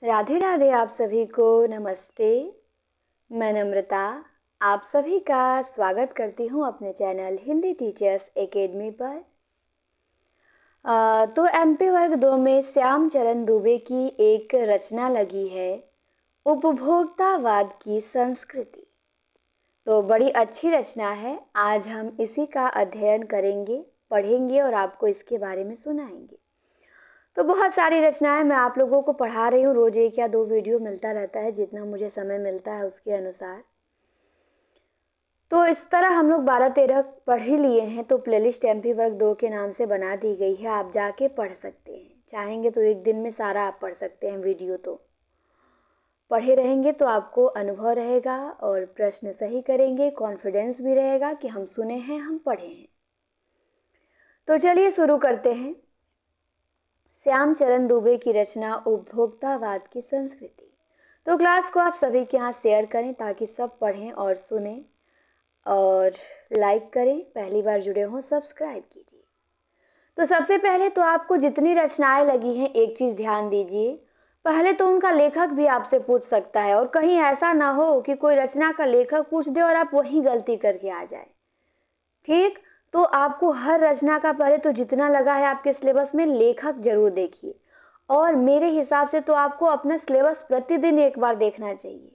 राधे राधे। आप सभी को नमस्ते। मैं नम्रता आप सभी का स्वागत करती हूँ अपने चैनल हिंदी टीचर्स एकेडमी पर। तो एमपी वर्ग 2 में श्याम चरण दुबे की एक रचना लगी है, उपभोक्तावाद की संस्कृति। तो बड़ी अच्छी रचना है। आज हम इसी का अध्ययन करेंगे, पढ़ेंगे और आपको इसके बारे में सुनाएंगे। तो बहुत सारी रचनाएं मैं आप लोगों को पढ़ा रही हूँ, रोज 1 या 2 वीडियो मिलता रहता है, जितना मुझे समय मिलता है उसके अनुसार। तो इस तरह हम लोग 12-13 पढ़ ही लिए हैं। तो प्लेलिस्ट एमपी वर्ग 2 के नाम से बना दी गई है, आप जाके पढ़ सकते हैं। चाहेंगे तो एक दिन में सारा आप पढ़ सकते हैं। वीडियो तो पढ़े रहेंगे तो आपको अनुभव रहेगा और प्रश्न सही करेंगे, कॉन्फिडेंस भी रहेगा कि हम सुने हैं, हम पढ़े हैं। तो चलिए शुरू करते हैं। श्याम चरण दुबे की रचना उपभोक्तावाद की संस्कृति। तो क्लास को आप सभी के यहाँ शेयर करें ताकि सब पढ़ें और सुने, और लाइक करें। पहली बार जुड़े हों सब्सक्राइब कीजिए। तो सबसे पहले तो आपको जितनी रचनाएं लगी हैं, एक चीज़ ध्यान दीजिए, पहले तो उनका लेखक भी आपसे पूछ सकता है, और कहीं ऐसा ना हो कि कोई रचना का लेखक पूछ दे और आप वही गलती करके आ जाए। ठीक, तो आपको हर रचना का पहले तो जितना लगा है आपके सिलेबस में, लेखक जरूर देखिए। और मेरे हिसाब से तो आपको अपना सिलेबस प्रतिदिन एक बार देखना चाहिए।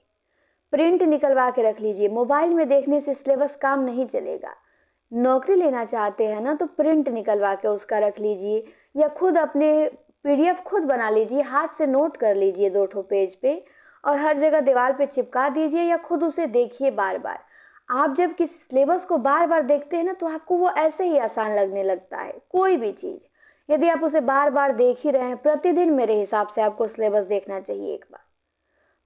प्रिंट निकलवा के रख लीजिए। मोबाइल में देखने से सिलेबस काम नहीं चलेगा। नौकरी लेना चाहते हैं ना, तो प्रिंट निकलवा के उसका रख लीजिए, या खुद अपने पीडीएफ खुद बना लीजिए, हाथ से नोट कर लीजिए 2 पेज पे, और हर जगह दीवार पे चिपका दीजिए, या खुद उसे देखिए बार बार। आप जब किसी सिलेबस को बार बार देखते हैं ना, तो आपको वो ऐसे ही आसान लगने लगता है। कोई भी चीज़ यदि आप उसे बार बार देख ही रहे हैं प्रतिदिन, मेरे हिसाब से आपको सिलेबस देखना चाहिए एक बार।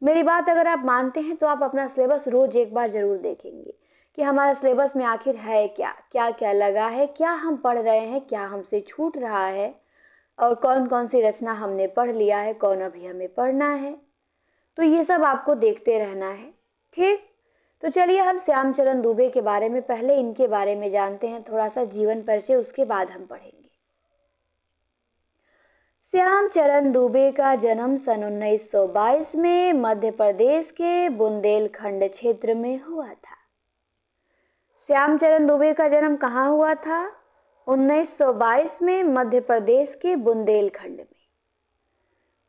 मेरी बात अगर आप मानते हैं तो आप अपना सिलेबस रोज एक बार जरूर देखेंगे कि हमारा सिलेबस में आखिर है क्या, क्या क्या लगा है, क्या हम पढ़ रहे हैं, क्या हमसे छूट रहा है, और कौन कौन सी रचना हमने पढ़ लिया है, कौन अभी हमें पढ़ना है। तो ये सब आपको देखते रहना है। ठीक, तो चलिए हम श्याम चरण दुबे के बारे में पहले इनके बारे में जानते हैं, थोड़ा सा जीवन परिचय, उसके बाद हम पढ़ेंगे। श्याम चरण दुबे का जन्म सन 1922 में मध्य प्रदेश के बुंदेलखंड क्षेत्र में हुआ था। श्याम चरण दुबे का जन्म कहाँ हुआ था? 1922 में मध्य प्रदेश के बुंदेलखंड में।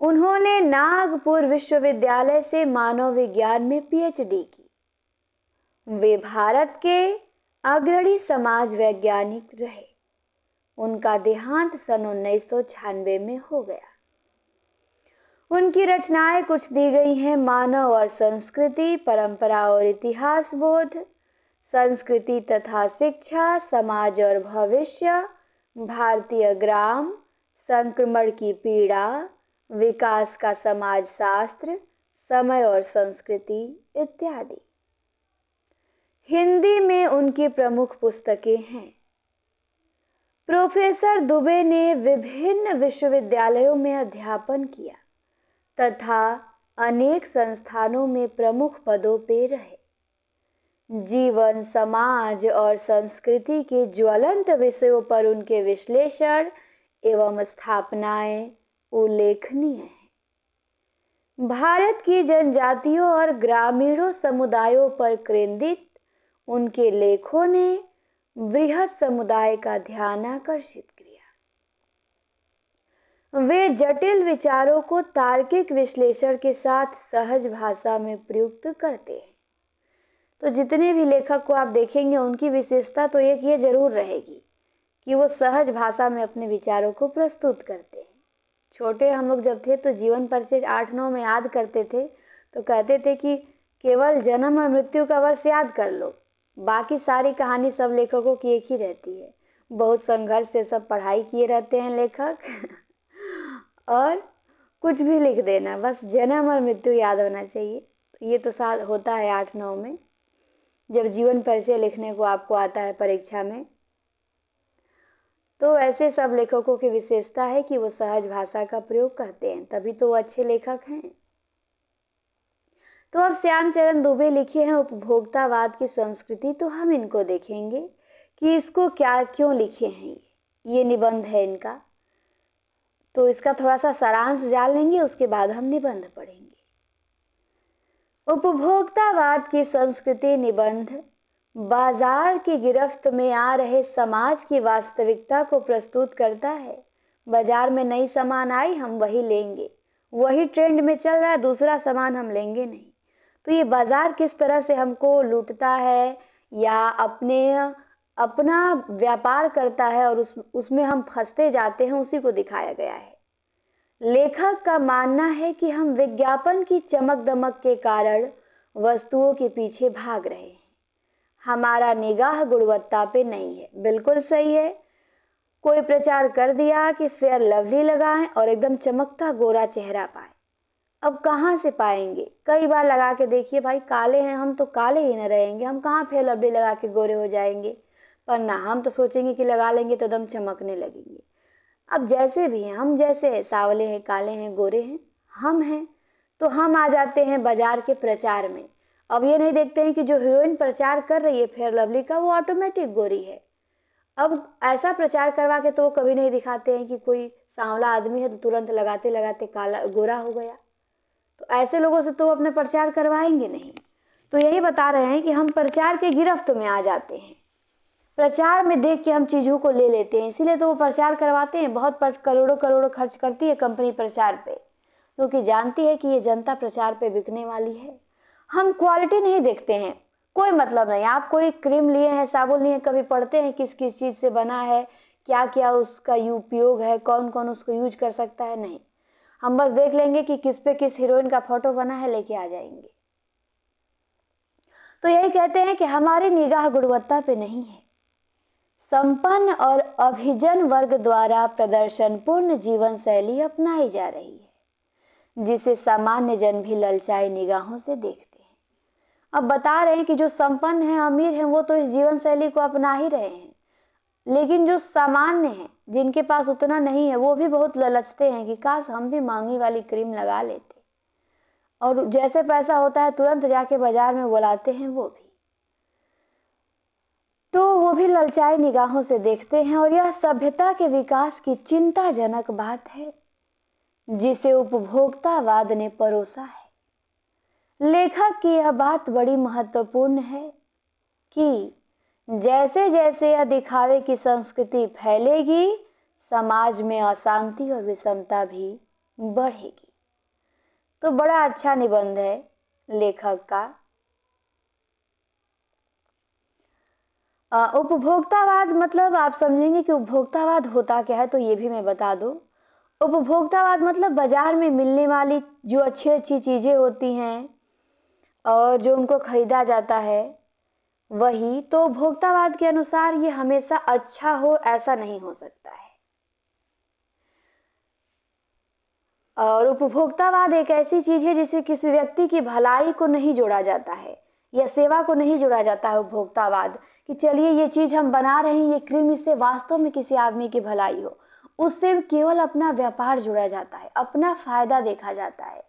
उन्होंने नागपुर विश्वविद्यालय से मानव विज्ञान में पीएचडी की। वे भारत के अग्रणी समाज वैज्ञानिक रहे। उनका देहांत सन 1996 में हो गया। उनकी रचनाएं कुछ दी गई हैं: मानव और संस्कृति, परंपरा और इतिहास बोध, संस्कृति तथा शिक्षा, समाज और भविष्य, भारतीय ग्राम, संक्रमण की पीड़ा, विकास का समाजशास्त्र, समय और संस्कृति इत्यादि। हिंदी में उनकी प्रमुख पुस्तकें हैं। प्रोफेसर दुबे ने विभिन्न विश्वविद्यालयों में अध्यापन किया तथा अनेक संस्थानों में प्रमुख पदों पर रहे। जीवन, समाज और संस्कृति के ज्वलंत विषयों पर उनके विश्लेषण एवं स्थापनाएं उल्लेखनीय हैं। भारत की जनजातियों और ग्रामीणों समुदायों पर केंद्रित उनके लेखों ने बृहद समुदाय का ध्यान आकर्षित किया। वे जटिल विचारों को तार्किक विश्लेषण के साथ सहज भाषा में प्रयुक्त करते हैं। तो जितने भी लेखक को आप देखेंगे, उनकी विशेषता तो एक ये जरूर रहेगी कि वो सहज भाषा में अपने विचारों को प्रस्तुत करते हैं। छोटे हम लोग जब थे तो जीवन परिचय 8-9 में याद करते थे, तो कहते थे कि केवल जन्म और मृत्यु का वर्ष याद कर लो, बाकी सारी कहानी सब लेखकों की एक ही रहती है। बहुत संघर्ष से सब पढ़ाई किए रहते हैं लेखक और कुछ भी लिख देना, बस जन्म और मृत्यु याद होना चाहिए। ये तो साल होता है 8-9 में, जब जीवन परिचय लिखने को आपको आता है परीक्षा में। तो ऐसे सब लेखकों की विशेषता है कि वो सहज भाषा का प्रयोग करते हैं, तभी तो वो अच्छे लेखक हैं। तो अब श्याम चरण दुबे लिखे हैं उपभोक्तावाद की संस्कृति, तो हम इनको देखेंगे कि इसको क्या क्यों लिखे हैं। ये निबंध है इनका। तो इसका थोड़ा सा सारांश जान लेंगे, उसके बाद हम निबंध पढ़ेंगे। उपभोक्तावाद की संस्कृति निबंध बाजार की गिरफ्त में आ रहे समाज की वास्तविकता को प्रस्तुत करता है। बाजार में नई सामान आई, हम वही लेंगे, वही ट्रेंड में चल रहा है, दूसरा सामान हम लेंगे नहीं। तो ये बाजार किस तरह से हमको लूटता है या अपना व्यापार करता है और उसमें हम फंसते जाते हैं, उसी को दिखाया गया है। लेखक का मानना है कि हम विज्ञापन की चमक दमक के कारण वस्तुओं के पीछे भाग रहे हैं, हमारा निगाह गुणवत्ता पे नहीं है। बिल्कुल सही है। कोई प्रचार कर दिया कि फेयर लवली लगाएं और एकदम चमकता गोरा चेहरा पाएं। अब कहाँ से पाएंगे? कई बार लगा के देखिए, भाई काले हैं हम तो काले ही न रहेंगे, हम कहाँ फेयर लवली लगा के गोरे हो जाएंगे? पर ना, हम तो सोचेंगे कि लगा लेंगे तो एकदम चमकने लगेंगे। अब जैसे भी हैं, हम जैसे हैं, सावले हैं, काले हैं, गोरे हैं, हम हैं, तो हम आ जाते हैं बाजार के प्रचार में। अब ये नहीं देखते हैं कि जो हीरोइन प्रचार कर रही है फेयर लवली का, वो ऑटोमेटिक गोरी है। अब ऐसा प्रचार करवा के तो वो कभी नहीं दिखाते हैं कि कोई सांवला आदमी है तो तुरंत लगाते लगाते काला गोरा हो गया। तो ऐसे लोगों से तो वो अपना प्रचार करवाएंगे नहीं। तो यही बता रहे हैं कि हम प्रचार के गिरफ्त में आ जाते हैं, प्रचार में देख के हम चीज़ों को ले लेते हैं, इसीलिए तो वो प्रचार करवाते हैं। बहुत करोड़ों करोड़ों खर्च करती है कंपनी प्रचार पे, क्योंकि जानती है कि ये जनता प्रचार पे बिकने वाली है। हम क्वालिटी नहीं देखते हैं, कोई मतलब नहीं। आप कोई क्रीम लिए हैं, साबुन लिए हैं, कभी पढ़ते हैं किस किस चीज़ से बना है, क्या क्या उसका उपयोग है, कौन कौन उसको यूज कर सकता है? नहीं, हम बस देख लेंगे कि किस पे किस हीरोइन का फोटो बना है, लेके आ जाएंगे। तो यही कहते हैं कि हमारी निगाह गुणवत्ता पे नहीं है। संपन्न और अभिजन वर्ग द्वारा प्रदर्शनपूर्ण जीवन शैली अपनाई जा रही है, जिसे सामान्य जन भी ललचाई निगाहों से देखते हैं। अब बता रहे हैं कि जो संपन्न हैं, अमीर हैं, वो तो इस जीवन शैली को अपना ही रहे हैं, लेकिन जो सामान्य हैं, जिनके पास उतना नहीं है, वो भी बहुत ललचते हैं कि काश हम भी महंगी वाली क्रीम लगा लेते, और जैसे पैसा होता है तुरंत जाके बाजार में बुलाते हैं वो भी। तो वो भी ललचाई निगाहों से देखते हैं, और यह सभ्यता के विकास की चिंताजनक बात है जिसे उपभोक्तावाद ने परोसा है। लेखक की यह बात बड़ी महत्वपूर्ण है कि जैसे जैसे यह दिखावे की संस्कृति फैलेगी, समाज में अशांति और विषमता भी बढ़ेगी। तो बड़ा अच्छा निबंध है लेखक का। उपभोक्तावाद मतलब आप समझेंगे कि उपभोक्तावाद होता क्या है, तो ये भी मैं बता दूं। उपभोक्तावाद मतलब बाजार में मिलने वाली जो अच्छी अच्छी चीज़ें होती हैं और जो उनको खरीदा जाता है, वही। तो उपभोक्तावाद के अनुसार ये हमेशा अच्छा हो ऐसा नहीं हो सकता है। और उपभोक्तावाद एक ऐसी चीज है जिसे किसी व्यक्ति की भलाई को नहीं जोड़ा जाता है या सेवा को नहीं जोड़ा जाता है। उपभोक्तावाद कि चलिए ये चीज हम बना रहे हैं, ये क्रीम, इससे वास्तव में किसी आदमी की भलाई हो, उससे केवल अपना व्यापार जोड़ा जाता है, अपना फायदा देखा जाता है।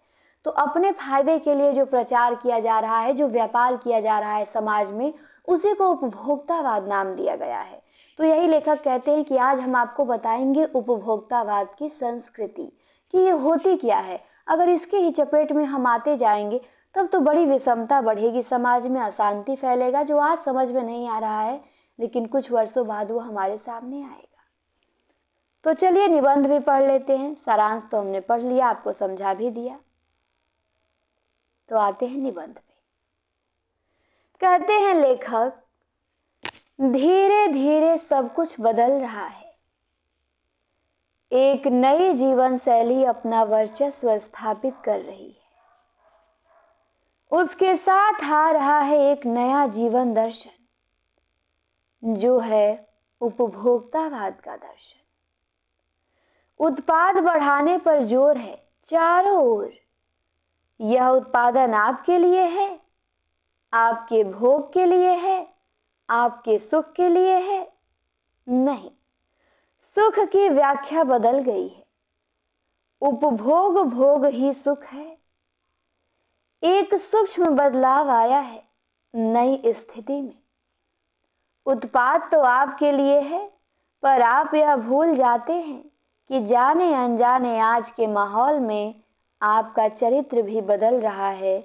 तो अपने फायदे के लिए जो प्रचार किया जा रहा है, जो व्यापार किया जा रहा है समाज में, उसी को उपभोक्तावाद नाम दिया गया है। तो यही लेखक कहते हैं कि आज हम आपको बताएंगे उपभोक्तावाद की संस्कृति कि ये होती क्या है। अगर इसके ही चपेट में हम आते जाएंगे तब तो बड़ी विषमता बढ़ेगी, समाज में अशांति फैलेगा, जो आज समझ में नहीं आ रहा है लेकिन कुछ वर्षों बाद वो हमारे सामने आएगा। तो चलिए निबंध भी पढ़ लेते हैं। सारांश तो हमने पढ़ लिया, आपको समझा भी दिया। तो आते हैं निबंध पे। कहते हैं लेखक, धीरे धीरे सब कुछ बदल रहा है। एक नई जीवन शैली अपना वर्चस्व स्थापित कर रही है। उसके साथ आ रहा है एक नया जीवन दर्शन, जो है उपभोक्तावाद का दर्शन। उत्पाद बढ़ाने पर जोर है चारों ओर। यह उत्पादन आपके लिए है, आपके भोग के लिए है, आपके सुख के लिए है? नहीं, सुख की व्याख्या बदल गई है। उपभोग भोग ही सुख है। एक सूक्ष्म बदलाव आया है नई स्थिति में। उत्पाद तो आपके लिए है, पर आप यह भूल जाते हैं कि जाने अनजाने आज के माहौल में आपका चरित्र भी बदल रहा है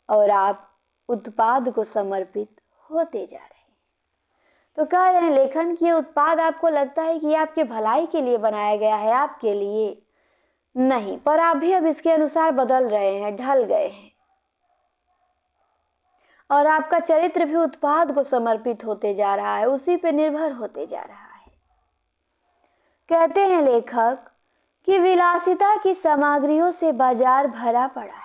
और आप उत्पाद को समर्पित होते जा रहे हैं। तो कह रहे हैं लेखन कि ये उत्पाद आपको लगता है कि ये आपके भलाई के लिए बनाया गया है, आपके लिए नहीं, पर आप भी अब इसके अनुसार बदल रहे हैं, ढल गए हैं और आपका चरित्र भी उत्पाद को समर्पित होते जा रहा है, उसी पे निर्भर होते जा रहा है। कहते हैं लेखक कि विलासिता की सामग्रियों से बाजार भरा पड़ा है,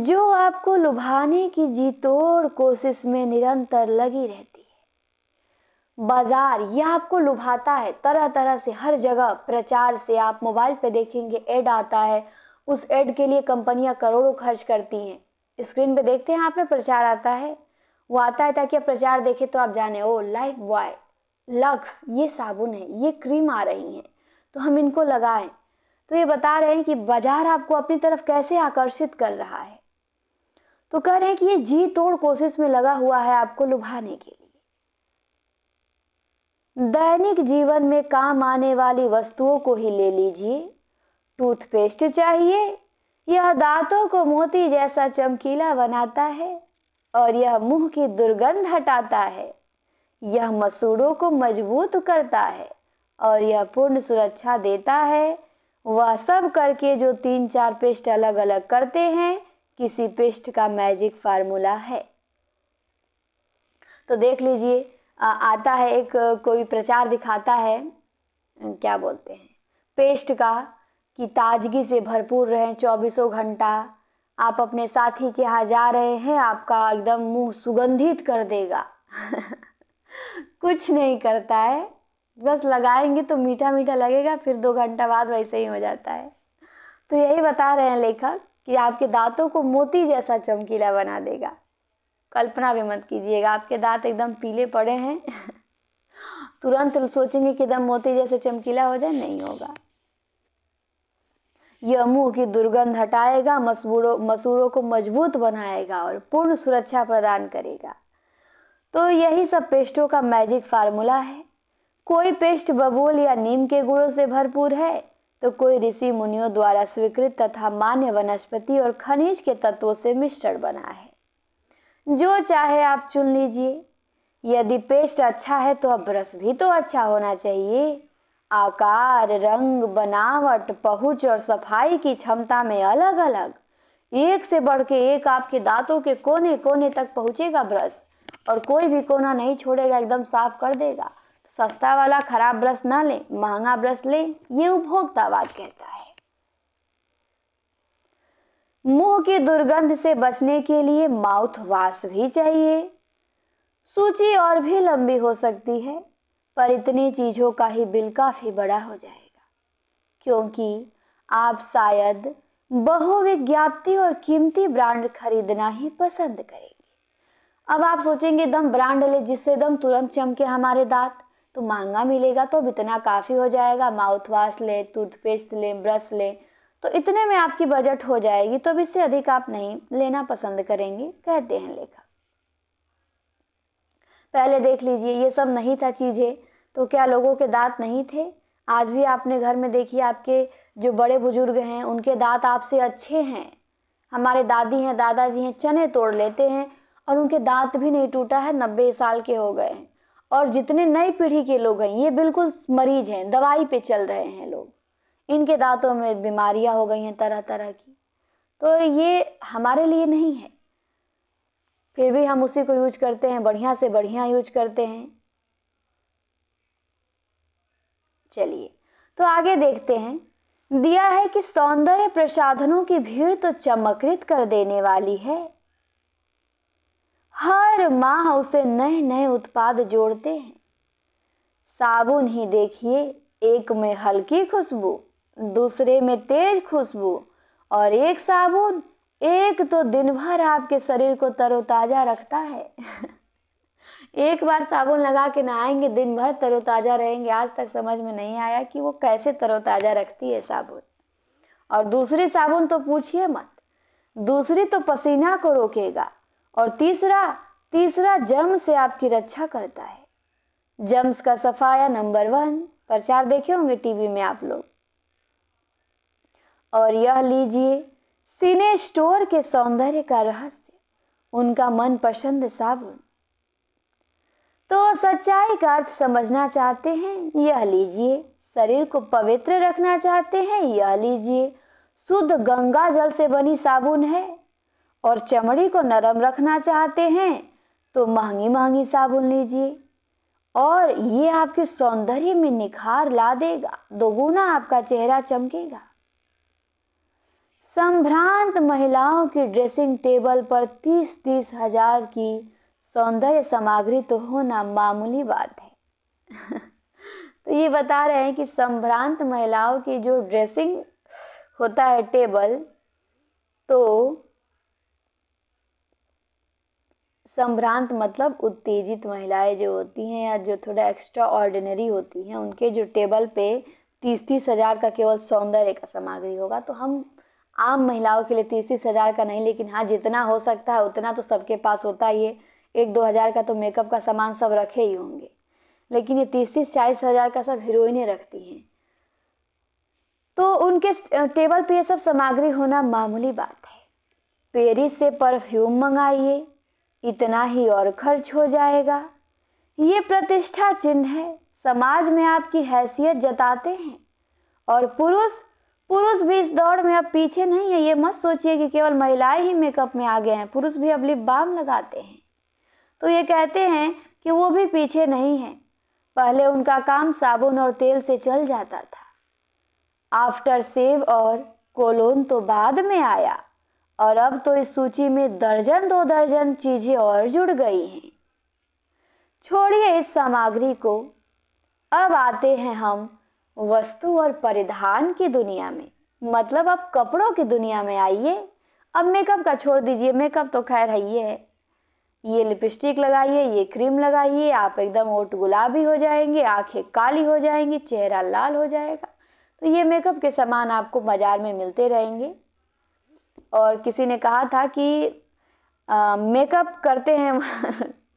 जो आपको लुभाने की जी तोड़ कोशिश में निरंतर लगी रहती है। बाजार यह आपको लुभाता है, तरह तरह से हर जगह प्रचार से, आप मोबाइल पे देखेंगे ऐड आता है, उस ऐड के लिए कंपनियां करोड़ों खर्च करती हैं। स्क्रीन पे देखते हैं आपने प्रचार आता है, वो आता है ताकि आप प्रचार देखें तो आप जाने ओ लाइफ बॉय, लक्स, ये साबुन है, ये क्रीम आ रही हैं, तो हम इनको लगाएं। तो ये बता रहे हैं कि बाजार आपको अपनी तरफ कैसे आकर्षित कर रहा है। तो कह रहे हैं कि ये जी तोड़ कोशिश में लगा हुआ है आपको लुभाने के लिए। दैनिक जीवन में काम आने वाली वस्तुओं को ही ले लीजिए। टूथपेस्ट चाहिए, यह दांतों को मोती जैसा चमकीला बनाता है और यह मुंह की दुर्गंध हटाता है। यह मसूड़ों को मजबूत करता है और यह पूर्ण सुरक्षा देता है। वह सब करके जो 3-4 पेस्ट अलग अलग करते हैं, किसी पेस्ट का मैजिक फार्मूला है। तो देख लीजिए, आता है एक कोई प्रचार दिखाता है, क्या बोलते हैं, पेस्ट का, कि ताजगी से भरपूर रहें 24 घंटा। आप अपने साथी के यहाँ जा रहे हैं, आपका एकदम मुंह सुगंधित कर देगा कुछ नहीं करता है, बस लगाएंगे तो मीठा मीठा लगेगा, फिर 2 घंटा बाद वैसे ही हो जाता है। तो यही बता रहे हैं लेखक कि आपके दांतों को मोती जैसा चमकीला बना देगा। कल्पना भी मत कीजिएगा, आपके दांत एकदम पीले पड़े हैं तुरंत सोचेंगे कि एकदम मोती जैसे चमकीला हो जाए, नहीं होगा। यह मुंह की दुर्गंध हटाएगा, मसूड़ों को मजबूत बनाएगा और पूर्ण सुरक्षा प्रदान करेगा। तो यही सब पेस्टों का मैजिक फार्मूला है। कोई पेस्ट बबूल या नीम के गुणों से भरपूर है, तो कोई ऋषि मुनियों द्वारा स्वीकृत तथा मान्य वनस्पति और खनिज के तत्वों से मिश्रण बना है। जो चाहे आप चुन लीजिए। यदि पेस्ट अच्छा है तो अब ब्रश भी तो अच्छा होना चाहिए। आकार, रंग, बनावट, पहुंच और सफाई की क्षमता में अलग अलग, एक से बढ़ के एक आपके दांतों के कोने कोने तक पहुंचेगा ब्रश, और कोई भी कोना नहीं छोड़ेगा, एकदम साफ कर देगा। सस्ता वाला खराब ब्रश ना लें, महंगा ब्रश लें, ये उपभोक्तावाद कहता है। मुंह की दुर्गंध से बचने के लिए माउथ वॉश भी चाहिए। सूची और भी लंबी हो सकती है, पर इतनी चीजों का ही बिल काफी बड़ा हो जाएगा, क्योंकि आप शायद बहुविज्ञाप्ति और कीमती ब्रांड खरीदना ही पसंद करेंगे। अब आप सोचेंगे दम ब्रांड ले जिससे दम तुरंत चमके हमारे दांत, तो महंगा मिलेगा, तो अब इतना काफी हो जाएगा। माउथ वॉश ले, टूथपेस्ट ले, ब्रश ले, तो इतने में आपकी बजट हो जाएगी, तो इससे अधिक आप नहीं लेना पसंद करेंगे, कहते हैं लेखक। पहले देख लीजिए, ये सब नहीं था चीजें, तो क्या लोगों के दांत नहीं थे? आज भी आपने घर में देखिए, आपके जो बड़े बुजुर्ग हैं उनके दांत आपसे अच्छे हैं। हमारे दादी हैं, दादाजी हैं, चने तोड़ लेते हैं और उनके दांत भी नहीं टूटा है, 90 साल के हो गए हैं। और जितने नई पीढ़ी के लोग हैं ये बिल्कुल मरीज हैं, दवाई पे चल रहे हैं लोग, इनके दांतों में बीमारियां हो गई हैं तरह तरह की। तो ये हमारे लिए नहीं है, फिर भी हम उसी को यूज करते हैं, बढ़िया से बढ़िया यूज करते हैं। चलिए तो आगे देखते हैं। दिया है कि सौंदर्य प्रसाधनों की भीड़ तो चमकृत कर देने वाली है। हर माह उसे नए नए उत्पाद जोड़ते हैं। साबुन ही देखिए, एक में हल्की खुशबू, दूसरे में तेज खुशबू, और एक साबुन एक तो दिन भर आपके शरीर को तरोताजा रखता है एक बार साबुन लगा के नहाएंगे, दिन भर तरोताजा रहेंगे। आज तक समझ में नहीं आया कि वो कैसे तरोताजा रखती है साबुन। और दूसरी साबुन तो पूछिए मत, दूसरी तो पसीना को रोकेगा, और तीसरा जर्म से आपकी रक्षा करता है। जर्म्स का सफाया नंबर 1, प्रचार देखे होंगे टीवी में आप लोग। और यह लीजिए सिने स्टोर के सौंदर्य का रहस्य, उनका मनपसंद साबुन। तो सच्चाई का अर्थ समझना चाहते हैं, यह लीजिए। शरीर को पवित्र रखना चाहते हैं, यह लीजिए। शुद्ध गंगा जल से बनी साबुन है। और चमड़ी को नरम रखना चाहते हैं तो महंगी महंगी साबुन लीजिए, और ये आपके सौंदर्य में निखार ला देगा, दोगुना आपका चेहरा चमकेगा। संभ्रांत महिलाओं की ड्रेसिंग टेबल पर 30-30 हजार की सौंदर्य सामग्री तो होना मामूली बात है। तो ये बता रहे हैं कि संभ्रांत महिलाओं की जो ड्रेसिंग होता है टेबल, तो संभ्रांत मतलब उत्तेजित महिलाएं जो होती हैं या जो थोड़ा एक्स्ट्रा ऑर्डिनरी होती हैं, उनके जो टेबल पे 30-30 हजार का केवल सौंदर्य का सामग्री होगा। तो हम आम महिलाओं के लिए 30-30 हजार का नहीं, लेकिन हाँ जितना हो सकता है उतना तो सबके पास होता ही है। 1-2 हजार का तो मेकअप का सामान सब रखे ही होंगे, लेकिन ये 30-40 हजार का सब हीरोइनें रखती हैं। तो उनके टेबल पे ये सब सामग्री होना मामूली बात है। पेरिस से परफ्यूम मंगाइए, इतना ही और खर्च हो जाएगा। ये प्रतिष्ठा चिन्ह है, समाज में आपकी हैसियत जताते हैं। और पुरुष भी इस दौड़ में अब पीछे नहीं है। ये मत सोचिए कि केवल महिलाएं ही मेकअप में आ गए हैं, पुरुष भी अब लिप बाम लगाते हैं। तो ये कहते हैं कि वो भी पीछे नहीं है। पहले उनका काम साबुन और तेल से चल जाता था, आफ्टर सेव और कोलोन तो बाद में आया, और अब तो इस सूची में दर्जन 2 दर्जन चीजें और जुड़ गई हैं। छोड़िए इस सामग्री को, अब आते हैं हम वस्तु और परिधान की दुनिया में, मतलब अब कपड़ों की दुनिया में आइए। अब मेकअप का छोड़ दीजिए, मेकअप तो खैर है ही है। ये लिपस्टिक लगाइए, ये क्रीम लगाइए, आप एकदम ओठ गुलाबी हो जाएंगे, आंखें काली हो जाएंगी, चेहरा लाल हो जाएगा। तो ये मेकअप के सामान आपको बाजार में मिलते रहेंगे। और किसी ने कहा था कि मेकअप करते हैं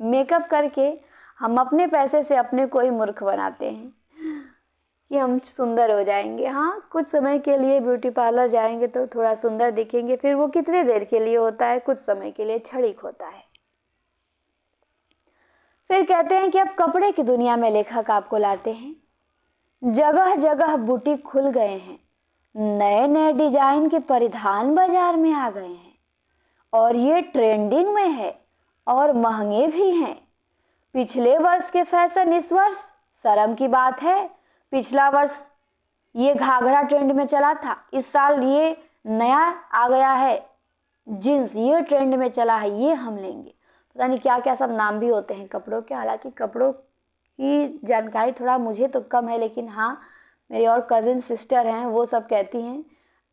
मेकअप करके हम अपने पैसे से अपने को ही मूर्ख बनाते हैं कि हम सुंदर हो जाएंगे। हाँ, कुछ समय के लिए ब्यूटी पार्लर जाएंगे तो थोड़ा सुंदर दिखेंगे, फिर वो कितने देर के लिए होता है, कुछ समय के लिए क्षणिक होता है। फिर कहते हैं कि अब कपड़े की दुनिया में लेखक आपको लाते हैं। जगह जगह बुटीक खुल गए हैं, नए नए डिजाइन के परिधान बाजार में आ गए हैं, और ये ट्रेंडिंग में है और महंगे भी हैं। पिछले वर्ष के फैशन इस वर्ष, शर्म की बात है, पिछला वर्ष ये घाघरा ट्रेंड में चला था, इस साल ये नया आ गया है जींस, ये ट्रेंड में चला है, ये हम लेंगे। पता नहीं क्या क्या सब नाम भी होते हैं कपड़ों के। हालांकि कपड़ों की जानकारी थोड़ा मुझे तो कम है, लेकिन हाँ मेरी और कजिन सिस्टर हैं, वो सब कहती हैं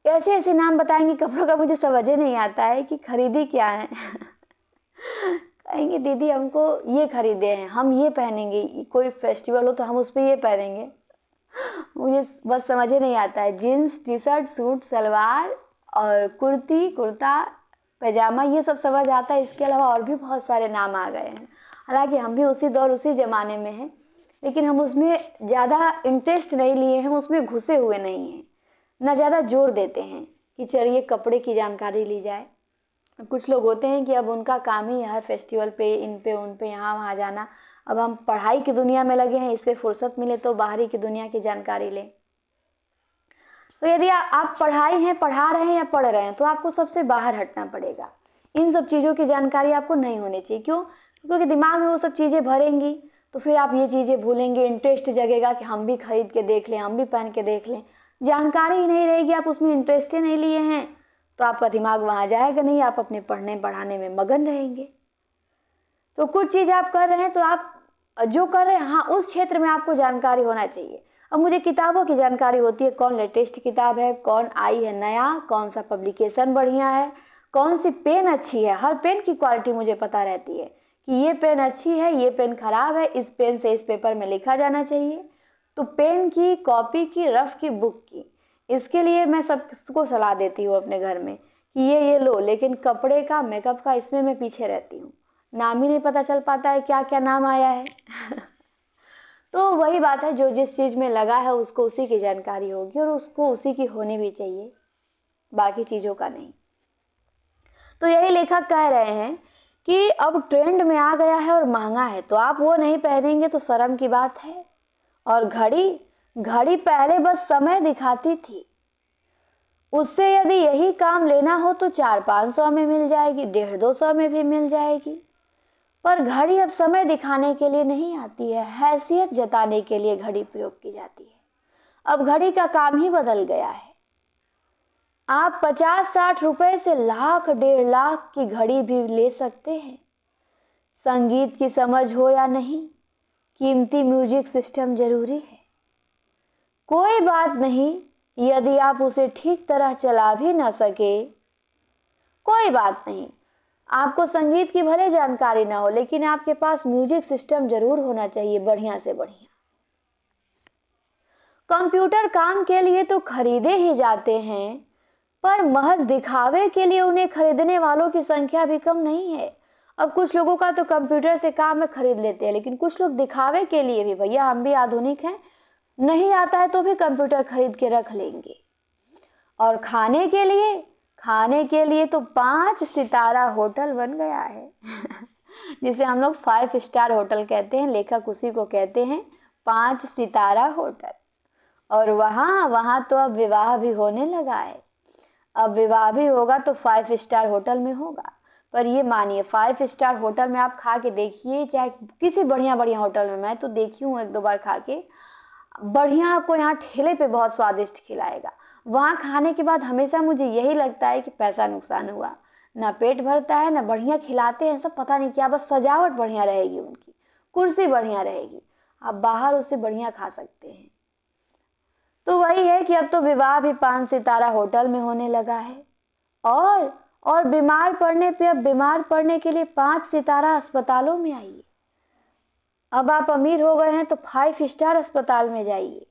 ऐसे ऐसे नाम बताएंगी कपड़ों का, मुझे समझ ही नहीं आता है कि खरीदी क्या है। कहेंगे दीदी हमको ये खरीदे हैं, हम ये पहनेंगे, कोई फेस्टिवल हो तो हम उस पर ये पहनेंगे। मुझे बस समझ ही नहीं आता है। Jeans, T shirt, suit, salwar और कुर्ती, कुर्ता, पैजामा, ये सब समझ आता है। इसके अलावा और भी बहुत सारे नाम आ गए हैं। हालांकि हम भी उसी दौर उसी ज़माने में हैं, लेकिन हम उसमें ज़्यादा इंटरेस्ट नहीं लिए हैं, उसमें घुसे हुए नहीं हैं, ना ज़्यादा जोर देते हैं कि चलिए कपड़े की जानकारी ली जाए। कुछ लोग होते हैं कि अब उनका काम ही है फेस्टिवल पे, इन पे उन पे, यहाँ वहाँ जाना। अब हम पढ़ाई की दुनिया में लगे हैं, इससे फुर्सत मिले तो बाहरी की दुनिया की जानकारी लें। तो यदि आप पढ़ाई हैं, पढ़ा रहे हैं या पढ़ रहे हैं, तो आपको सबसे बाहर हटना पड़ेगा। इन सब चीज़ों की जानकारी आपको नहीं होनी चाहिए। क्यों? क्योंकि दिमाग में वो सब चीज़ें भरेंगी तो फिर आप ये चीज़ें भूलेंगे, इंटरेस्ट जगेगा कि हम भी खरीद के देख लें, हम भी पहन के देख लें। जानकारी ही नहीं रहेगी, आप उसमें इंटरेस्ट ही नहीं लिए हैं, तो आपका दिमाग वहाँ जाएगा नहीं, आप अपने पढ़ने पढ़ाने में मगन रहेंगे। तो कुछ चीज़ आप कर रहे हैं तो आप जो कर रहे हैं, हाँ उस क्षेत्र में आपको जानकारी होना चाहिए। अब मुझे किताबों की जानकारी होती है, कौन लेटेस्ट किताब है, कौन आई है नया, कौन सा पब्लिकेशन बढ़िया है, कौन सी पेन अच्छी है। हर पेन की क्वालिटी मुझे पता रहती है कि ये पेन अच्छी है, ये पेन खराब है, इस पेन से इस पेपर में लिखा जाना चाहिए। तो पेन की, कॉपी की, रफ की, बुक की, इसके लिए मैं सबको सलाह देती हूँ अपने घर में कि ये लो। लेकिन कपड़े का, मेकअप का, इसमें मैं पीछे रहती हूँ। नाम ही नहीं पता चल पाता है क्या क्या नाम आया है। तो वही बात है, जो जिस चीज़ में लगा है उसको उसी की जानकारी होगी और उसको उसी की होनी भी चाहिए, बाकी चीज़ों का नहीं। तो यही लेखक कह रहे हैं कि अब ट्रेंड में आ गया है और महंगा है, तो आप वो नहीं पहनेंगे तो शर्म की बात है। और घड़ी घड़ी पहले बस समय दिखाती थी, उससे यदि यही काम लेना हो तो 400-500 में मिल जाएगी, 150-200 में भी मिल जाएगी। पर घड़ी अब समय दिखाने के लिए नहीं आती है, हैसियत जताने के लिए घड़ी प्रयोग की जाती है। अब घड़ी का काम ही बदल गया है। आप 50-60 रुपए से लाख 1.5 लाख की घड़ी भी ले सकते हैं। संगीत की समझ हो या नहीं, कीमती म्यूजिक सिस्टम जरूरी है। कोई बात नहीं यदि आप उसे ठीक तरह चला भी ना सके, कोई बात नहीं। आपको संगीत की भले जानकारी ना हो, लेकिन आपके पास म्यूजिक सिस्टम जरूर होना चाहिए, बढ़िया से बढ़िया। कंप्यूटर काम के लिए तो खरीदे ही जाते हैं, पर महज दिखावे के लिए उन्हें खरीदने वालों की संख्या भी कम नहीं है। अब कुछ लोगों का तो कंप्यूटर से काम है, खरीद लेते हैं, लेकिन कुछ लोग दिखावे के लिए भी, भैया हम भी आधुनिक हैं, नहीं आता है तो भी कंप्यूटर खरीद के रख लेंगे। और खाने के लिए तो 5 सितारा होटल बन गया है जिसे हम लोग 5 स्टार होटल कहते हैं, लेखक उसी को कहते हैं 5 सितारा होटल। और वहाँ तो अब विवाह भी होने लगा है। अब विवाह भी होगा तो 5 स्टार होटल में होगा। पर ये मानिए 5 स्टार होटल में आप खा के देखिए, चाहे किसी बढ़िया होटल में, मैं तो देखी हूँ 1-2 बार खा के, बढ़िया आपको यहाँ ठेले पे बहुत स्वादिष्ट खिलाएगा। वहाँ खाने के बाद हमेशा मुझे यही लगता है कि पैसा नुकसान हुआ, ना पेट भरता है ना बढ़िया खिलाते हैं सब, पता नहीं क्या, बस सजावट बढ़िया रहेगी उनकी, कुर्सी बढ़िया रहेगी, आप बाहर उससे बढ़िया खा सकते हैं। तो वही है कि अब तो विवाह भी 5 सितारा होटल में होने लगा है। और बीमार पड़ने पे, अब बीमार पड़ने के लिए 5 सितारा अस्पतालों में आइए। अब आप अमीर हो गए हैं तो 5 स्टार अस्पताल में जाइए।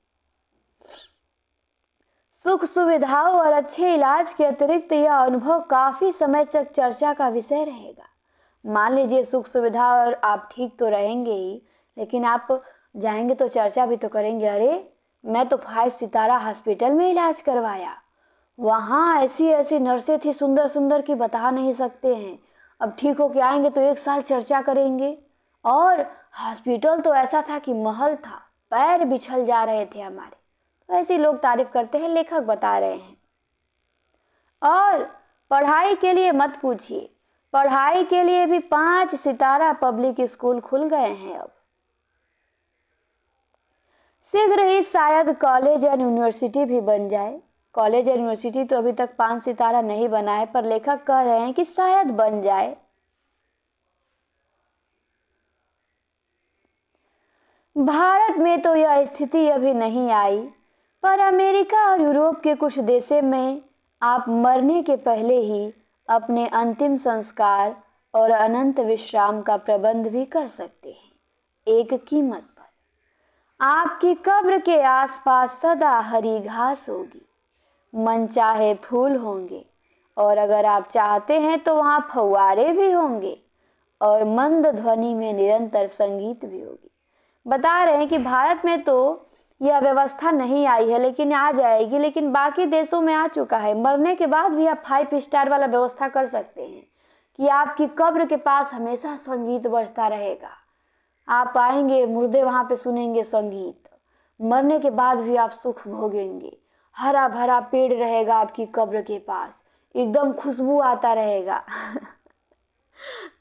सुख सुविधाओं और अच्छे इलाज के अतिरिक्त यह अनुभव काफी समय तक चर्चा का विषय रहेगा। मान लीजिए सुख सुविधा और आप ठीक तो रहेंगे ही, लेकिन आप जाएंगे तो चर्चा भी तो करेंगे, अरे मैं तो 5 सितारा हॉस्पिटल में इलाज करवाया, वहाँ ऐसी ऐसी नर्सें थी सुंदर सुंदर की बता नहीं सकते हैं। अब ठीक होके आएंगे तो 1 साल चर्चा करेंगे। और हॉस्पिटल तो ऐसा था कि महल था, पैर बिछल जा रहे थे हमारे। तो ऐसे लोग तारीफ करते हैं, लेखक बता रहे हैं। और पढ़ाई के लिए मत पूछिए, पढ़ाई के लिए भी 5 सितारा पब्लिक स्कूल खुल गए हैं। अब शीघ्र ही शायद कॉलेज एंड यूनिवर्सिटी भी बन जाए। कॉलेज और यूनिवर्सिटी तो अभी तक 5 सितारा नहीं बना है, पर लेखक कह रहे हैं कि शायद बन जाए। भारत में तो यह स्थिति अभी नहीं आई, पर अमेरिका और यूरोप के कुछ देशों में आप मरने के पहले ही अपने अंतिम संस्कार और अनंत विश्राम का प्रबंध भी कर सकते हैं, एक कीमत पर। आपकी कब्र के आसपास सदा हरी घास होगी, मनचाहे फूल होंगे, और अगर आप चाहते हैं तो वहां फव्वारे भी होंगे और मंद ध्वनि में निरंतर संगीत भी होगी। बता रहे हैं कि भारत में तो यह व्यवस्था नहीं आई है, लेकिन आ जाएगी, लेकिन बाकी देशों में आ चुका है। मरने के बाद भी आप 5 स्टार वाला व्यवस्था कर सकते हैं कि आपकी कब्र के पास हमेशा संगीत बजता रहेगा। आप आएंगे, मुर्दे वहां पे सुनेंगे संगीत, मरने के बाद भी आप सुख भोगेंगे। हरा भरा पेड़ रहेगा आपकी कब्र के पास, एकदम खुशबू आता रहेगा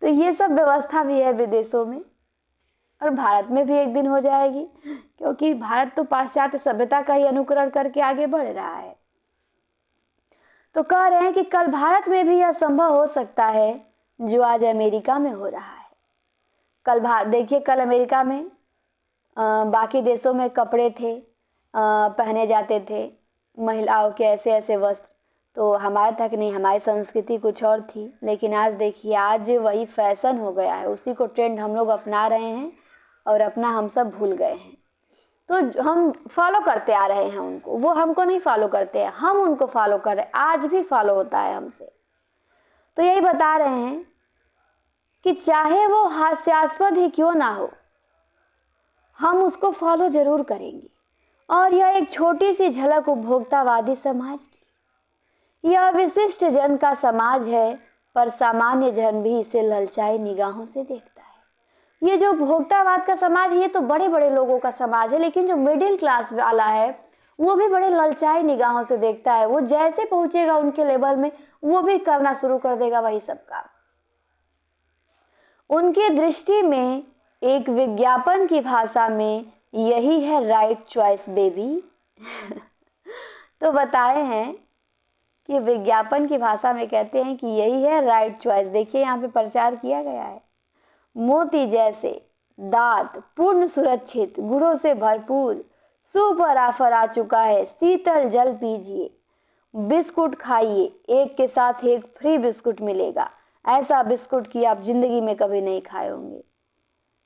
तो ये सब व्यवस्था भी है विदेशों में, और भारत में भी एक दिन हो जाएगी, क्योंकि भारत तो पाश्चात्य सभ्यता का ही अनुकरण करके आगे बढ़ रहा है। तो कह रहे हैं कि कल भारत में भी यह संभव हो सकता है जो आज अमेरिका में हो रहा है। देखिए कल अमेरिका में बाकी देशों में कपड़े थे, पहने जाते थे महिलाओं के ऐसे ऐसे वस्त्र, तो हमारे तक नहीं, हमारी संस्कृति कुछ और थी। लेकिन आज देखिए, आज वही फैशन हो गया है, उसी को ट्रेंड हम लोग अपना रहे हैं और अपना हम सब भूल गए हैं। तो हम फॉलो करते आ रहे हैं उनको, वो हमको नहीं फॉलो करते हैं, हम उनको फॉलो कर रहे हैं, आज भी फॉलो होता है हमसे। तो यही बता रहे हैं कि चाहे वो हास्यास्पद ही क्यों ना हो, हम उसको फॉलो जरूर करेंगे। और यह एक छोटी सी झलक उपभोक्तावादी समाज की। यह विशिष्ट जन का समाज है, पर सामान्य जन भी इसे ललचाई निगाहों से देखता है। ये जो उपभोक्तावाद का समाज है, ये तो बड़े बड़े लोगों का समाज है, लेकिन जो मिडिल क्लास वाला है वो भी बड़े ललचाई निगाहों से देखता है। वो जैसे पहुंचेगा उनके लेवल में, वो भी करना शुरू कर देगा वही सब काम। उनकी दृष्टि में एक विज्ञापन की भाषा में यही है राइट चॉइस बेबी। तो बताए हैं कि विज्ञापन की भाषा में कहते हैं कि यही है राइट चॉइस। देखिए यहाँ पे प्रचार किया गया है। मोती जैसे दांत, पूर्ण सुरक्षित, गुणों से भरपूर, सुपर ऑफर आ चुका है, शीतल जल पीजिए, बिस्कुट खाइए, एक के साथ एक फ्री बिस्कुट मिलेगा, ऐसा बिस्कुट कि आप जिंदगी में कभी नहीं खाए होंगे।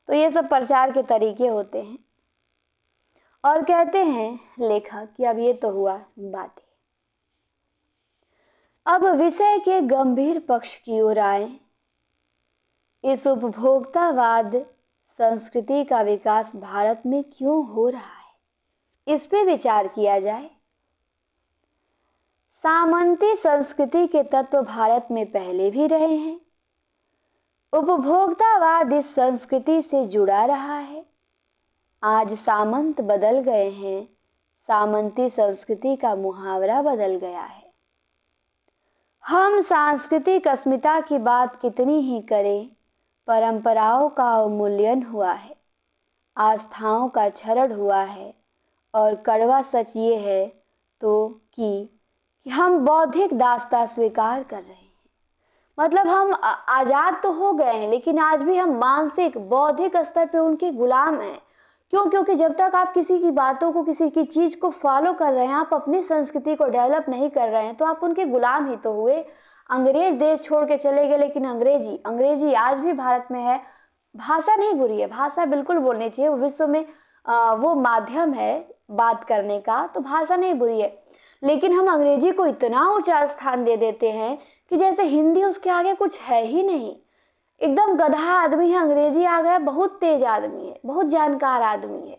तो ये सब प्रचार के तरीके होते हैं। और कहते हैं लेखक कि अब ये तो हुआ बातें, अब विषय के गंभीर पक्ष की ओर आए। इस उपभोक्तावाद संस्कृति का विकास भारत में क्यों हो रहा है, इस पे विचार किया जाए। सामंती संस्कृति के तत्व भारत में पहले भी रहे हैं। उपभोक्तावाद इस संस्कृति से जुड़ा रहा है। आज सामंत बदल गए हैं, सामंती संस्कृति का मुहावरा बदल गया है। हम सांस्कृतिक अस्मिता की बात कितनी ही करें, परंपराओं का अवमूल्यन हुआ है, आस्थाओं का क्षरण हुआ है। और कड़वा सच ये है तो कि हम बौद्धिक दास्ता स्वीकार कर रहे हैं। मतलब हम आजाद तो हो गए हैं, लेकिन आज भी हम मानसिक बौद्धिक स्तर पे उनके गुलाम हैं। क्यों? क्योंकि जब तक आप किसी की बातों को, किसी की चीज को फॉलो कर रहे हैं, आप अपनी संस्कृति को डेवलप नहीं कर रहे हैं, तो आप उनके गुलाम ही तो हुए। अंग्रेज देश छोड़ के चले गए, लेकिन अंग्रेजी आज भी भारत में है। भाषा नहीं बुरी है, भाषा बिल्कुल बोलनी चाहिए। विश्व में वो माध्यम है बात करने का, तो भाषा नहीं बुरी है। लेकिन हम अंग्रेजी को इतना ऊंचा स्थान दे देते हैं कि जैसे हिंदी उसके आगे कुछ है ही नहीं। एकदम गधा आदमी है, अंग्रेजी आ गया, बहुत तेज आदमी है, बहुत जानकार आदमी है।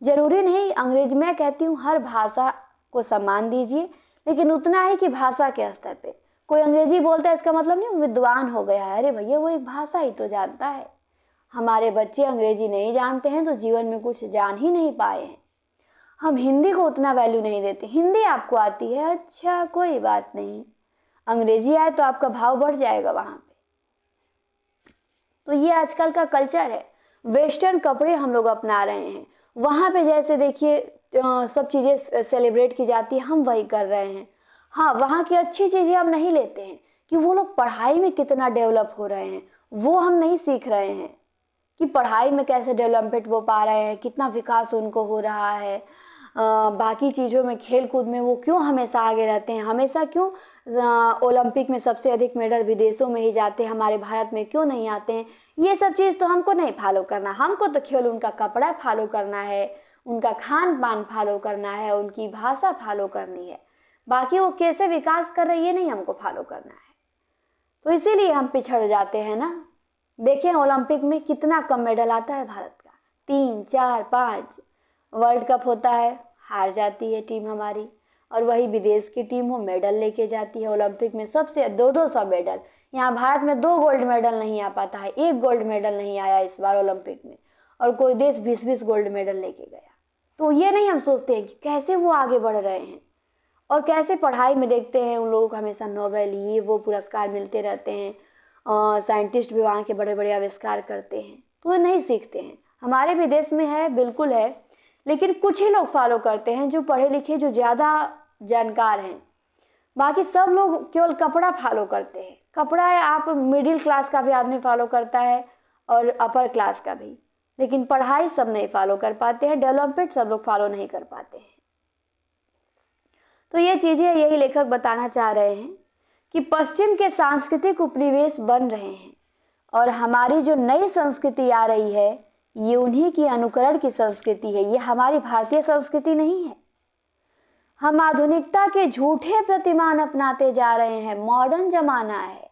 जरूरी नहीं, अंग्रेजी में कहती हूँ हर भाषा को सम्मान दीजिए, लेकिन उतना ही कि भाषा के स्तर पे कोई अंग्रेजी बोलता है इसका मतलब नहीं विद्वान हो गया है। अरे भैया, वो एक भाषा ही तो जानता है। हमारे बच्चे अंग्रेजी नहीं जानते हैं तो जीवन में कुछ जान ही नहीं पाए हैं। हम हिंदी को उतना वैल्यू नहीं देते। हिंदी आपको आती है, अच्छा कोई बात नहीं, अंग्रेजी आए तो आपका भाव बढ़ जाएगा वहां पे। तो ये आजकल का कल्चर है। वेस्टर्न कपड़े हम लोग अपना रहे हैं, वहां पे जैसे देखिए सब चीजें सेलिब्रेट की जाती है, हम वही कर रहे हैं। हाँ, वहां की अच्छी चीजें हम नहीं लेते हैं कि वो लोग पढ़ाई में कितना डेवलप हो रहे हैं, वो हम नहीं सीख रहे हैं कि पढ़ाई में कैसे डेवलपमेंट वो पा रहे हैं, कितना विकास उनको हो रहा है। बाकी चीज़ों में, खेल कूद में वो क्यों हमेशा आगे रहते हैं, हमेशा क्यों ओलंपिक में सबसे अधिक मेडल विदेशों में ही जाते हैं, हमारे भारत में क्यों नहीं आते हैं। ये सब चीज़ तो हमको नहीं फॉलो करना। हमको तो केवल उनका कपड़ा फॉलो करना है, उनका खान पान फॉलो करना है, उनकी भाषा फॉलो करनी है। बाकी वो कैसे विकास कर रहे हैं ये नहीं हमको फॉलो करना है। तो इसीलिए हम पिछड़ जाते हैं ना। देखिए ओलंपिक में कितना कम मेडल आता है भारत का, 3, 4, 5। वर्ल्ड कप होता है, हार जाती है टीम हमारी, और वही विदेश की टीम हो मेडल लेके जाती है। ओलंपिक में सबसे 200 मेडल, यहाँ भारत में 2 गोल्ड मेडल नहीं आ पाता है, 1 गोल्ड मेडल नहीं आया इस बार ओलंपिक में, और कोई देश 20-20 गोल्ड मेडल लेके गया। तो ये नहीं हम सोचते हैं कि कैसे वो आगे बढ़ रहे हैं, और कैसे पढ़ाई में देखते हैं उन लोगों को हमेशा नोबेल ये वो पुरस्कार मिलते रहते हैं, साइंटिस्ट भी वहाँ के बड़े बड़े आविष्कार करते हैं, तो वो नहीं सीखते हैं। हमारे भी देश में है, बिल्कुल है, लेकिन कुछ ही लोग फॉलो करते हैं जो पढ़े लिखे, जो ज़्यादा जानकार हैं। बाकी सब लोग केवल कपड़ा फॉलो करते हैं। कपड़ा आप मिडिल क्लास का भी आदमी फॉलो करता है और अपर क्लास का भी, लेकिन पढ़ाई सब नहीं फॉलो कर पाते हैं, डेवलपमेंट सब लोग फॉलो नहीं कर पाते हैं। तो ये चीज़ें यही लेखक बताना चाह रहे हैं कि पश्चिम के सांस्कृतिक उपनिवेश बन रहे हैं, और हमारी जो नई संस्कृति आ रही है ये उन्हीं की अनुकरण की संस्कृति है, ये हमारी भारतीय संस्कृति नहीं है। हम आधुनिकता के झूठे प्रतिमान अपनाते जा रहे हैं, मॉडर्न जमाना है।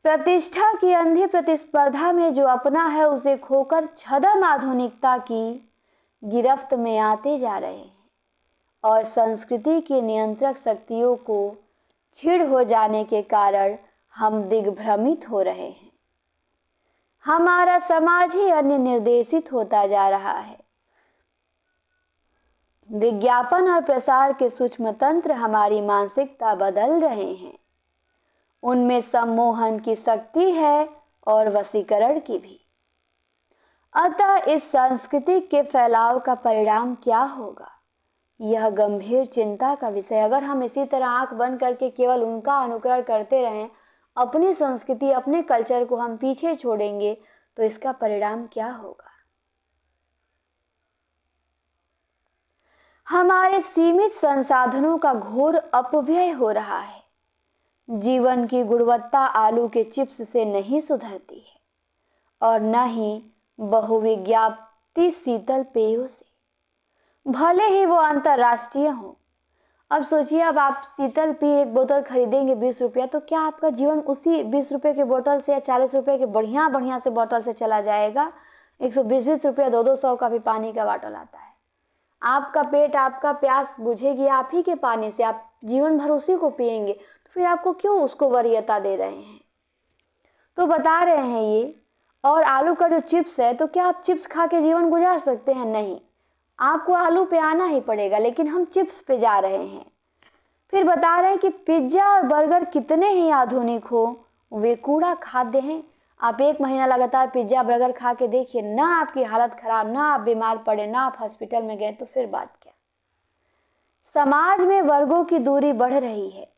प्रतिष्ठा की अंधी प्रतिस्पर्धा में जो अपना है उसे खोकर छद्म आधुनिकता की गिरफ्त में आते जा रहे हैं और संस्कृति की नियंत्रक शक्तियों को छीड़ हो जाने के कारण हम दिग्भ्रमित हो रहे हैं। हमारा समाज ही अन्य निर्देशित होता जा रहा है। विज्ञापन और प्रसार के सूक्ष्म तंत्र हमारी मानसिकता बदल रहे हैं। उनमें सम्मोहन की शक्ति है और वशीकरण की भी। अतः इस संस्कृति के फैलाव का परिणाम क्या होगा, यह गंभीर चिंता का विषय। अगर हम इसी तरह आंख बंद करके केवल उनका अनुकरण करते रहें, अपनी संस्कृति अपने कल्चर को हम पीछे छोड़ेंगे, तो इसका परिणाम क्या होगा। हमारे सीमित संसाधनों का घोर अपव्यय हो रहा है। जीवन की गुणवत्ता आलू के चिप्स से नहीं सुधरती है और न ही बहुविज्ञापित शीतल पेयों से, भले ही वो अंतरराष्ट्रीय हो। अब सोचिए, अब आप शीतल पेय एक बोतल खरीदेंगे 20 रुपया, तो क्या आपका जीवन उसी 20 रुपये के बोतल से या 40 रुपये के बढ़िया बढ़िया से बोतल से चला जाएगा। 120 रुपया 200 का भी पानी का बाटल आता है। आपका पेट, आपका प्यास बुझेगी आप ही के पानी से, आप जीवन भर उसी को पिएंगे, तो फिर आपको क्यों उसको वरीयता दे रहे हैं। तो बता रहे हैं ये। और आलू का जो चिप्स है, तो क्या आप चिप्स खा के जीवन गुजार सकते हैं? नहीं, आपको आलू पे आना ही पड़ेगा, लेकिन हम चिप्स पे जा रहे हैं। फिर बता रहे हैं कि पिज्जा और बर्गर कितने ही आधुनिक हो, वे कूड़ा खाद्य हैं। आप 1 महीना लगातार पिज्जा बर्गर खा के देखिए, ना आपकी हालत खराब, ना आप बीमार पड़े, ना आप हॉस्पिटल में गए, तो फिर बात क्या। समाज में वर्गों की दूरी बढ़ रही है,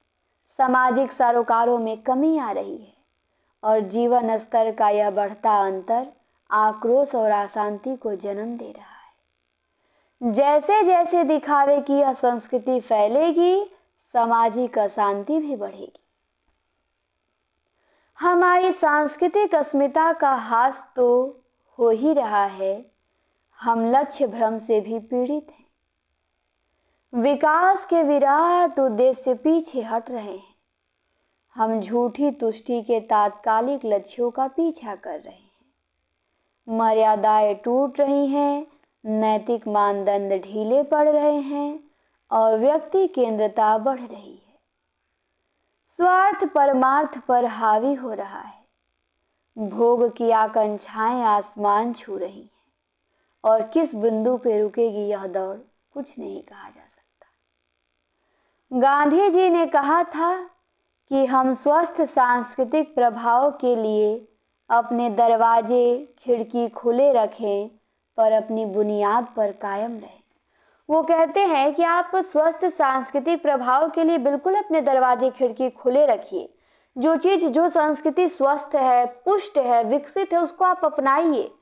सामाजिक सरोकारों में कमी आ रही है और जीवन स्तर का यह बढ़ता अंतर आक्रोश और अशांति को जन्म दे रहा है। जैसे जैसे दिखावे की यह संस्कृति फैलेगी, सामाजिक अशांति भी बढ़ेगी। हमारी सांस्कृतिक अस्मिता का हास तो हो ही रहा है, हम लक्ष्य भ्रम से भी पीड़ित हैं। विकास के विराट उद्देश्य से पीछे हट रहे हैं। हम झूठी तुष्टि के तात्कालिक लक्ष्यों का पीछा कर रहे हैं। मर्यादाएं टूट रही हैं, नैतिक मानदंड ढीले पड़ रहे हैं और व्यक्ति केंद्रता बढ़ रही है। स्वार्थ परमार्थ पर हावी हो रहा है। भोग की आकांक्षाएं आसमान छू रही हैं और किस बिंदु पे रुकेगी यह दौड़, कुछ नहीं कहा जा सकता। गांधी जी ने कहा था कि हम स्वस्थ सांस्कृतिक प्रभाव के लिए अपने दरवाजे खिड़की खुले रखें, पर अपनी बुनियाद पर कायम रहें। वो कहते हैं कि आप स्वस्थ सांस्कृतिक प्रभाव के लिए बिल्कुल अपने दरवाजे खिड़की खुले रखिए। जो चीज, जो संस्कृति स्वस्थ है, पुष्ट है, विकसित है, उसको आप अपनाइए,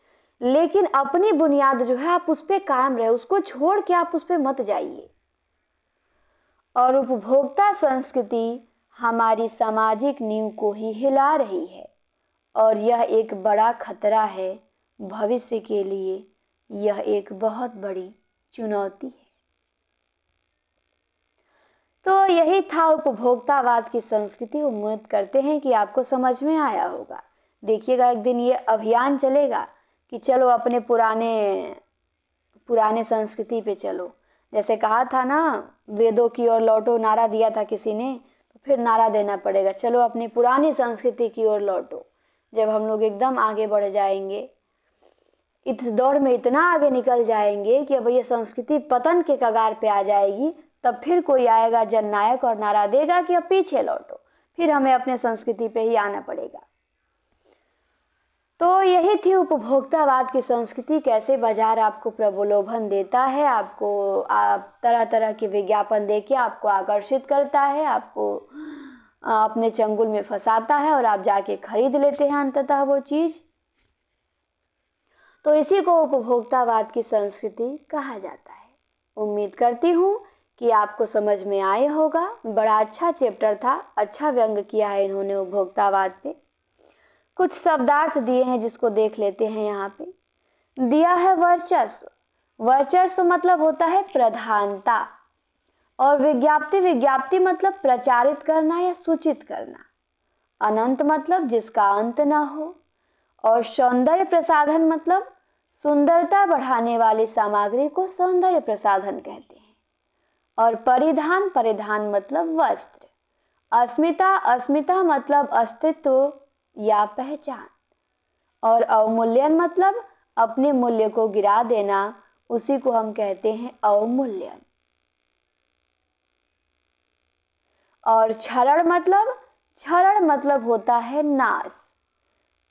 लेकिन अपनी बुनियाद जो है आप उस पर कायम रहे, उसको छोड़ के आप उस पर मत जाइए। और उपभोक्ता संस्कृति हमारी सामाजिक नींव को ही हिला रही है और यह एक बड़ा खतरा है। भविष्य के लिए यह एक बहुत बड़ी चुनौती है। तो यही था उपभोक्तावाद की संस्कृति। उम्मीद करते हैं कि आपको समझ में आया होगा। देखिएगा, एक दिन ये अभियान चलेगा कि चलो अपने पुराने संस्कृति पे चलो। जैसे कहा था ना, वेदों की ओर लौटो, नारा दिया था किसी ने, तो फिर नारा देना पड़ेगा, चलो अपनी पुरानी संस्कृति की ओर लौटो। जब हम लोग एकदम आगे बढ़ जाएंगे, इस दौर में इतना आगे निकल जाएंगे कि अब ये संस्कृति पतन के कगार पे आ जाएगी, तब फिर कोई आएगा जननायक और नारा देगा कि अब पीछे लौटो, फिर हमें अपने संस्कृति पे ही आना पड़ेगा। तो यही थी उपभोक्तावाद की संस्कृति। कैसे बाजार आपको प्रलोभन देता है, आपको तरह तरह के विज्ञापन देके आपको आकर्षित करता है, आपको अपने चंगुल में फंसाता है और आप जाके खरीद लेते हैं अंततः वो चीज। तो इसी को उपभोक्तावाद की संस्कृति कहा जाता है। उम्मीद करती हूँ कि आपको समझ में आया होगा। बड़ा अच्छा चैप्टर था, अच्छा व्यंग किया है इन्होंने उपभोक्तावाद पे। कुछ शब्दार्थ दिए हैं जिसको देख लेते हैं। यहाँ पे दिया है वर्चस्व। वर्चस्व मतलब होता है प्रधानता, और विज्ञप्ति, विज्ञप्ति मतलब प्रचारित करना या सूचित करना। अनंत मतलब जिसका अंत ना हो। और सौंदर्य प्रसाधन मतलब सुंदरता बढ़ाने वाली सामग्री को सौंदर्य प्रसाधन कहते हैं। और परिधान, परिधान मतलब वस्त्र। अस्मिता, अस्मिता मतलब अस्तित्व या पहचान। और अवमूल्यन मतलब अपने मूल्य को गिरा देना, उसी को हम कहते हैं अवमूल्यन। और क्षरण मतलब होता है नाश।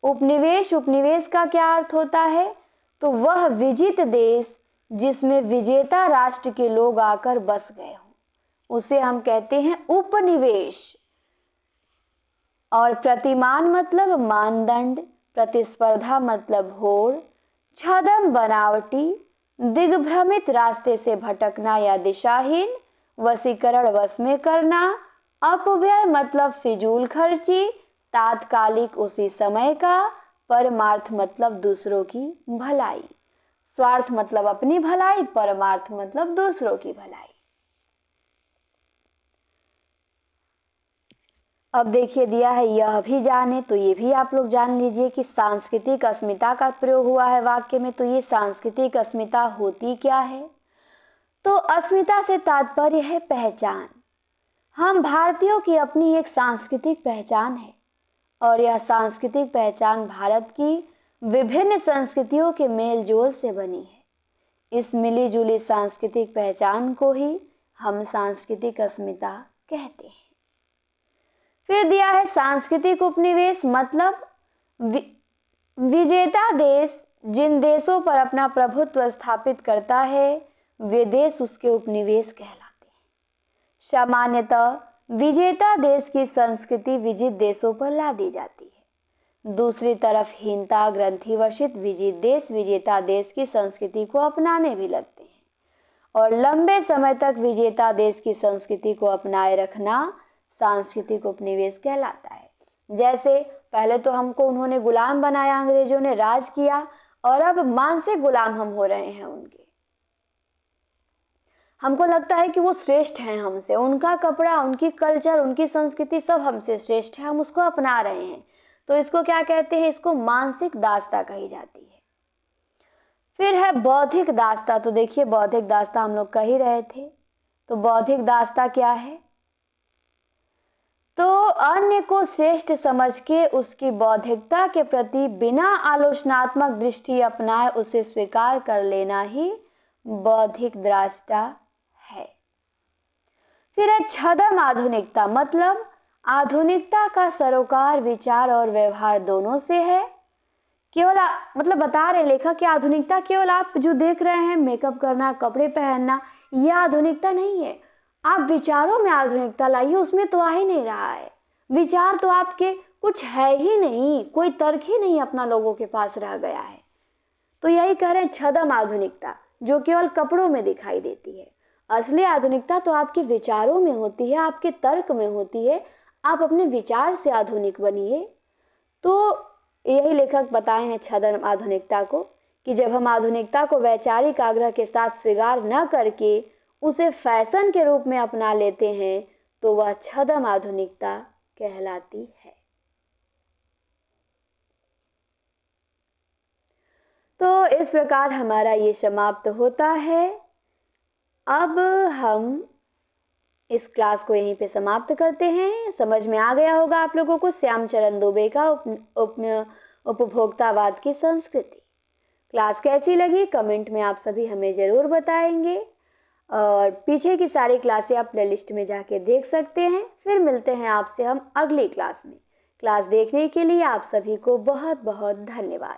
उपनिवेश, उपनिवेश का क्या अर्थ होता है? तो वह विजित देश जिसमें विजेता राष्ट्र के लोग आकर बस गए हों, उसे हम कहते हैं उपनिवेश। और प्रतिमान मतलब मानदंड। प्रतिस्पर्धा मतलब होड़। छद्म, बनावटी। दिग्भ्रमित, रास्ते से भटकना या दिशाहीन। वशीकरण, वश में करना। अपव्यय मतलब फिजूल खर्ची, तात्कालिक, उसी समय का। परमार्थ मतलब दूसरों की भलाई। स्वार्थ मतलब अपनी भलाई, परमार्थ मतलब दूसरों की भलाई। अब देखिए दिया है यह भी जाने, तो ये भी आप लोग जान लीजिए कि सांस्कृतिक अस्मिता का प्रयोग हुआ है वाक्य में। तो ये सांस्कृतिक अस्मिता होती क्या है? तो अस्मिता से तात्पर्य है पहचान। हम भारतीयों की अपनी एक सांस्कृतिक पहचान है और यह सांस्कृतिक पहचान भारत की विभिन्न संस्कृतियों के मेल जोल से बनी है। इस मिली जुली सांस्कृतिक पहचान को ही हम सांस्कृतिक अस्मिता कहते हैं। फिर दिया है सांस्कृतिक उपनिवेश मतलब विजेता देश जिन देशों पर अपना प्रभुत्व स्थापित करता है, वे देश उसके उपनिवेश कहलाते हैं। सामान्यतः विजेता देश की संस्कृति विजित देशों पर ला दी जाती है। दूसरी तरफ हीनता ग्रंथिवशित विजित देश विजेता देश की संस्कृति को अपनाने भी लगते हैं और लंबे समय तक विजेता देश की संस्कृति को अपनाए रखना सांस्कृतिक उपनिवेश कहलाता है। जैसे पहले तो हमको उन्होंने गुलाम बनाया, अंग्रेजों ने राज किया और अब मानसिक गुलाम हम हो रहे हैं उनके। हमको लगता है कि वो श्रेष्ठ हैं हमसे, उनका कपड़ा, उनकी कल्चर, उनकी संस्कृति सब हमसे श्रेष्ठ है, हम उसको अपना रहे हैं। तो इसको क्या कहते हैं? इसको मानसिक दासता कही जाती है। फिर है बौद्धिक दासता। तो देखिए बौद्धिक दासता हम लोग कह ही रहे थे। तो बौद्धिक दासता क्या है? तो अन्य को श्रेष्ठ समझ के उसकी बौद्धिकता के प्रति बिना आलोचनात्मक दृष्टि अपनाए उसे स्वीकार कर लेना ही बौद्धिक दासता है। फिर है छद्म आधुनिकता मतलब आधुनिकता का सरोकार विचार और व्यवहार दोनों से है। केवल मतलब बता रहे लेखक कि आधुनिकता केवल आप जो देख रहे हैं मेकअप करना, कपड़े पहनना, यह आधुनिकता नहीं है। आप विचारों में आधुनिकता लाइए, उसमें तो आ ही नहीं रहा है। विचार तो आपके कुछ है ही नहीं, कोई तर्क ही नहीं अपना लोगों के पास रह गया है। तो यही कह रहे हैं छद्म आधुनिकता जो केवल कपड़ों में दिखाई देती है। असली आधुनिकता तो आपके विचारों में होती है, आपके तर्क में होती है। आप अपने विचार से आधुनिक बनिए। तो यही लेखक बताए हैं छद्म आधुनिकता को कि जब हम आधुनिकता को वैचारिक आग्रह के साथ स्वीकार न करके उसे फैशन के रूप में अपना लेते हैं तो वह छद्म आधुनिकता कहलाती है। तो इस प्रकार हमारा ये समाप्त होता है। अब हम इस क्लास को यहीं पे समाप्त करते हैं। समझ में आ गया होगा आप लोगों को श्यामचरण दुबे का उपभोक्तावाद की संस्कृति। क्लास कैसी लगी कमेंट में आप सभी हमें ज़रूर बताएंगे और पीछे की सारी क्लासें आप प्लेलिस्ट में जाके देख सकते हैं। फिर मिलते हैं आपसे हम अगली क्लास में। क्लास देखने के लिए आप सभी को बहुत बहुत धन्यवाद।